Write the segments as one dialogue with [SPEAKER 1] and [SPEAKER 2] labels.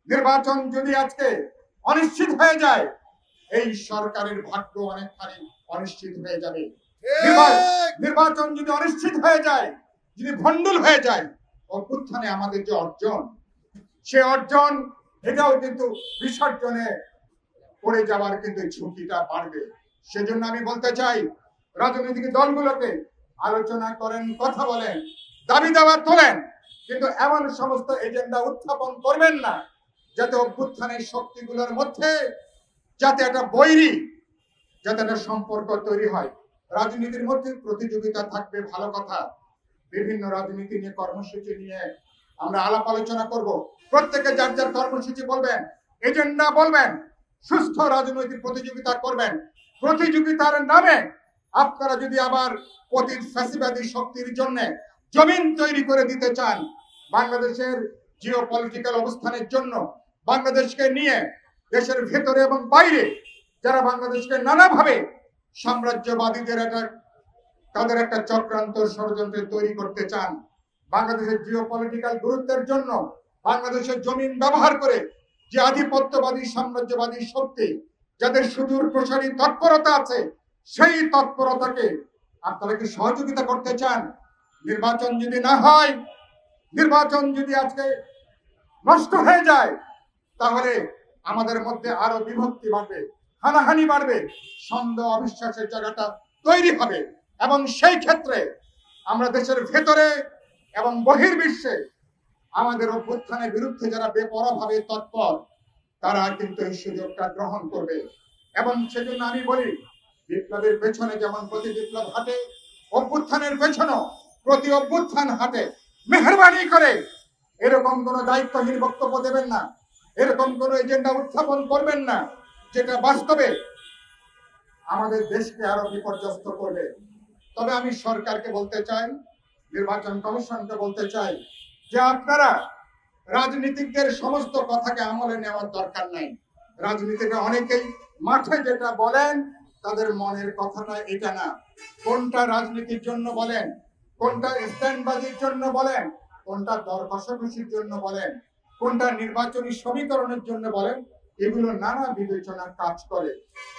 [SPEAKER 1] নির্বাচন যদি আজকে অনিশ্চিত হয়ে যায়, এই সরকারের ভাগ্য অনেকখানি অনিশ্চিত হয়ে যাবে। নির্বাচন যদি অনিশ্চিত হয়ে যায়, যদি ভণ্ডুল হয়ে যায়, অভ্যুত্থানে আমাদের যে অর্জন, সে অর্জন এটাও কিন্তু বিসর্জনে পড়ে যাওয়ার কিন্তু ঝুঁকিটা বাড়বে। সেজন্য আমি বলতে চাই, রাজনৈতিক দলগুলোকে আলোচনা করেন, কথা বলেন, দাবি দাওয়া তোলেন, কিন্তু এমন সমস্ত এজেন্ডা উত্থাপন করবেন না যাতে অভ্যুত্থানের শক্তিগুলোর মধ্যে যাতে একটা বৈরী, যাতে একটা সম্পর্ক তৈরি হয়। রাজনীতির মধ্যে প্রতিযোগিতা থাকবে, ভালো কথা। বিভিন্ন রাজনীতি নিয়ে, কর্মসূচি নিয়ে আমরা আলাপ আলোচনা করব। প্রত্যেকে যার যার কর্মসূচি বলবেন, এজেন্ডা বলবেন, সুস্থ রাজনৈতিক প্রতিযোগিতা করবেন। প্রতিযোগিতার নামে আপনারা যদি আবার পতিত ফ্যাসিবাদী শক্তির জন্য জমিন তৈরি করে দিতে চান, বাংলাদেশের জিও পলিটিক্যাল অবস্থানের জন্য, বাংলাদেশকে নিয়ে দেশের ভেতরে এবং বাইরে যারা বাংলাদেশকে নানাভাবে সাম্রাজ্যবাদীদের তাদের একটা চক্রান্ত ষড়যন্ত্র তৈরি করতে চান, বাংলাদেশের জিও পলিটিক্যাল গুরুত্বের জন্য বাংলাদেশের জমিন ব্যবহার করে যে আধিপত্যবাদী সাম্রাজ্যবাদী শক্তি, যাদের সুদূর প্রসারী তৎপরতা আছে, সেই তৎপরতাকে আপনারা কি সহযোগিতা করতে চান? নির্বাচন যদি না হয়, নির্বাচন যদি আজকে নষ্ট হয়ে যায়, তাহলে আমাদের মধ্যে আরো বিভক্তি বাড়বে, হানাহানি বাড়বে, সন্দেহ অবিশ্বাসের জায়গাটা তৈরি হবে। এবং সেই ক্ষেত্রে আমরা দেশের ভেতরে এবং বহির্বিশ্বে আমাদের অভ্যুত্থানের বিরুদ্ধে যারা বেপরোয়াভাবে তৎপর, তারা কিন্তু এই সুযোগটা গ্রহণ করবে। এবং সেজন্য আমি বলি, বিপ্লবের পেছনে যেমন প্রতি বিপ্লব হাঁটে, অভ্যুত্থানের পেছনেও প্রতি অভ্যুত্থান হাঁটে। মেহরবানি করে এরকম কোন দায়িত্বহীন বক্তব্য দেবেন না, এরকম কোন এজেন্ডা উত্থাপন করবেন না যেটা বাস্তবে আমাদের দেশকে আরো বিপর্যস্ত করবে। তবে আমি সরকারকে বলতে চাই, নির্বাচন কমিশনকে বলতে চাই যে আপনারা রাজনীতিকদের সমস্ত কথাকে আমলে নেওয়ার দরকার নাই। রাজনীতিতে অনেকেই মাঠে যেটা বলেন তাদের মনের কথাটা এটা না। কোনটা রাজনীতির জন্য বলেন, কোনটা স্ট্যান্ডবাজির জন্য বলেন, কোনটা দর কষাকষির জন্য বলেন, কোনটা নির্বাচনী সমীকরণের জন্য বলেন, এগুলো নানা বিবেচনা কাজ করে।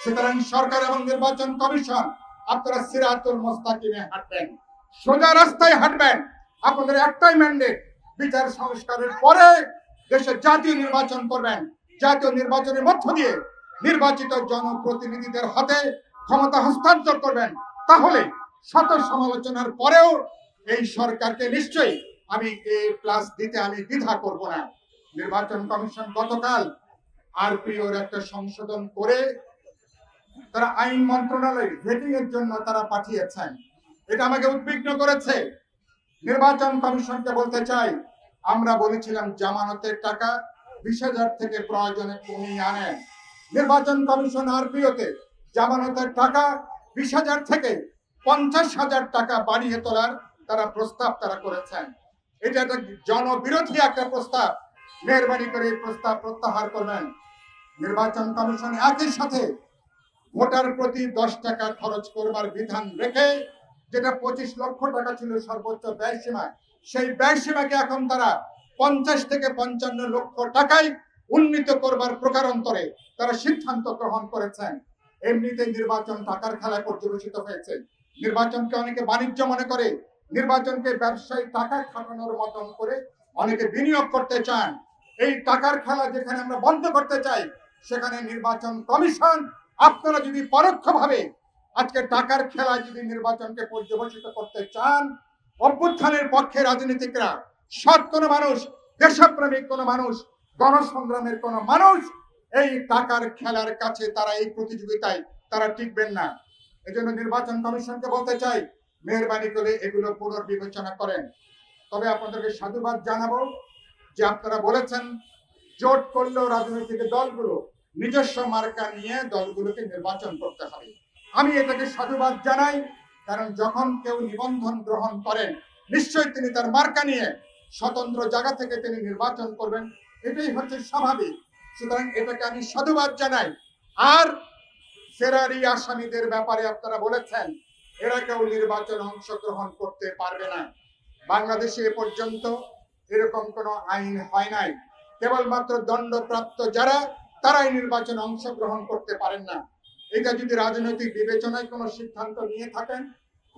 [SPEAKER 1] সুতরাং সরকার এবং নির্বাচন কমিশন আপনারা সিরাতুল মুস্তাকিমে হাঁটবেন, সোজা রাস্তায় হাঁটবেন। আপনাদের একটাই ম্যান্ডেট, বিচার সংস্কারের পরে দেশে জাতীয় নির্বাচন করবেন। জাতীয় নির্বাচনের মধ্য দিয়ে নির্বাচিত জনপ্রতিনিধিদের হাতে ক্ষমতা হস্তান্তর করবেন। তাহলে শত সমালোচনার পরেও এই সরকারকে নিশ্চয়ই আমি A+ দিতে আমি দ্বিধা করব না। নির্বাচন কমিশন গতকাল আরপিওর একটা সংশোধন করে তারা আইন মন্ত্রণালয় ভেটিং এর জন্য তারা পাঠিয়েছেন। এটা আমাকে উদ্বিগ্ন করেছে। নির্বাচন কমিশনকে বলতে চাই, আমরা বলেছিলাম জামানতের টাকা 20,000 থেকে প্রয়োজনে কমিয়ে আনেন। নির্বাচন কমিশন আরপিওতে জামানতের টাকা 20,000 থেকে 50,000 টাকা বাড়িয়ে তোলার তারা প্রস্তাব তারা করেছেন। এটা একটা জনবিরোধী একটা প্রস্তাব। মেহরবানি করে এই প্রস্তাব প্রত্যাহার করবেন। নির্বাচন কমিশন একই সাথে ভোটার প্রতি 10 টাকা খরচ করবার বিধান রেখে, যেটা 25 লক্ষ টাকা ছিল সর্বোচ্চ ব্যয় সীমা, সেই ব্যয় সীমাকে এখন তারা 50 থেকে 55 লক্ষ টাকায় উন্নীত করবার প্রকারান্তরে তারা সিদ্ধান্ত গ্রহণ করেছেন। এমনিতে নির্বাচন টাকার খেলায় পর্যবেসিত হয়েছে। নির্বাচনকে অনেকে বাণিজ্য মনে করে, নির্বাচনকে ব্যবসায়ী টাকা খাটানোর মতন করে অনেকে বিনিয়োগ করতে চান। এই টাকার খেলা যেখানে আমরা বন্ধ করতে চাই, সেখানে নির্বাচন কমিশন আপনারা যদি পরোক্ষভাবে আজকে টাকার খেলা যদি নির্বাচনকে পর্যবেসিত করতে চান, অভ্যুত্থানের পক্ষে রাজনীতিকরা, সৎ কোনো মানুষ, দেশপ্রেমিক কোনো মানুষ, গণসংগ্রামের কোনো মানুষ এই টাকার খেলার কাছে তারা এই প্রতিযোগিতায় তারা টিকবেন না। এজন্য নির্বাচন কমিশনকে বলতে চাই, মেহরবানি করে এগুলো পুনর্বিবেচনা করেন। তবে আপনাদেরকে সাধুবাদ জানাবো যে আপনারা বলেছেন জোট করলেও রাজনৈতিক দলগুলো নিজস্ব মার্কা নিয়ে দলগুলোকে নির্বাচন করতে হবে। আমি এটাকে সাধুবাদ জানাই, কারণ যখন কেউ নিবন্ধন গ্রহণ করেন নিশ্চয়ই তিনি তার মার্কা নিয়ে স্বতন্ত্র জায়গা থেকে তিনি নির্বাচন করবেন, এটাই হচ্ছে স্বাভাবিক। সুতরাং এটাকে আমি সাধুবাদ জানাই। আর ফেরারি আসামিদের ব্যাপারে আপনারা বলেছেন এরা কেউ নির্বাচনে অংশগ্রহণ করতে পারবে না। বাংলাদেশে এ পর্যন্ত এরকম কোনো আইন হয় নাই। কেবলমাত্র দণ্ডপ্রাপ্ত যারা, তারাই নির্বাচনে অংশগ্রহণ করতে পারেন না। এটা যদি রাজনৈতিক বিবেচনায় কোনো সিদ্ধান্ত নিয়ে থাকেন,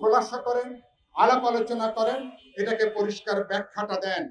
[SPEAKER 1] খোলাসা করেন, আলাপ আলোচনা করেন, এটাকে পরিষ্কার ব্যাখ্যাটা দেন।